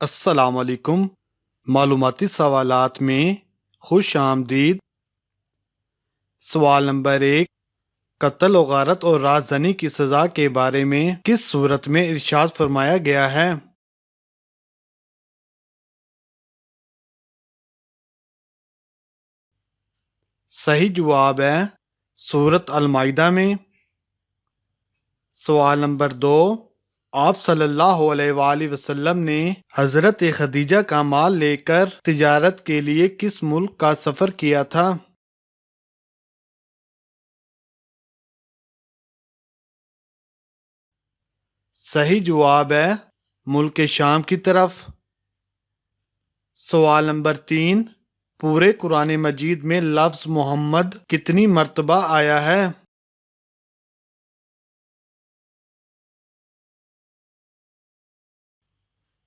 السلام علیکم۔ معلوماتی سوالات میں خوش آمدید۔ سوال نمبر 1، قتل و غارت اور رازدانی کی سزا کے بارے میں کس صورت میں ارشاد فرمایا گیا ہے؟ صحیح جواب ہے سورۃ المائدہ میں۔ سوال نمبر 2، آپ صلی اللہ علیہ وآلہ وسلم نے حضرت خدیجہ کا مال لے کر تجارت کے لیے کس ملک کا سفر کیا تھا؟ صحیح جواب ہے ملک شام کی طرف۔ سوال نمبر 3، پورے قرآن مجید میں لفظ محمد کتنی مرتبہ آیا ہے؟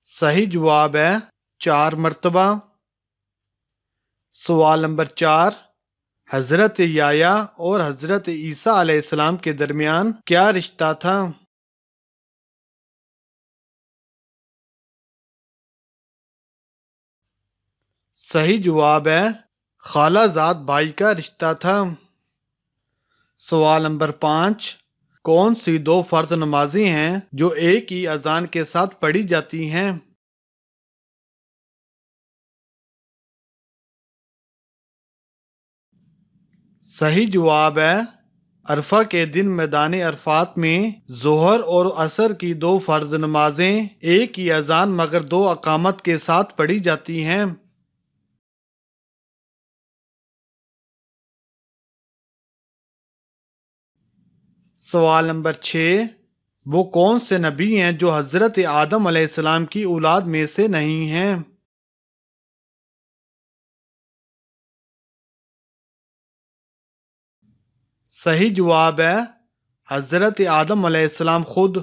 صحیح جواب ہے 4 مرتبہ۔ سوال نمبر 4، حضرت یحییٰ اور حضرت عیسیٰ علیہ السلام کے درمیان کیا رشتہ تھا؟ صحیح جواب ہے خالہ زاد بھائی کا رشتہ تھا۔ سوال نمبر 5، کون سی 2 فرض نمازیں ہیں جو ایک ہی اذان کے ساتھ پڑھی جاتی ہیں؟ صحیح جواب ہے عرفہ کے دن میدان عرفات میں ظہر اور عصر کی 2 فرض نمازیں ایک ہی اذان مگر 2 اقامت کے ساتھ پڑھی جاتی ہیں۔ سوال نمبر 6، وہ کون سے نبی ہیں جو حضرت آدم علیہ السلام کی اولاد میں سے نہیں ہیں؟ صحیح جواب ہے حضرت آدم علیہ السلام خود۔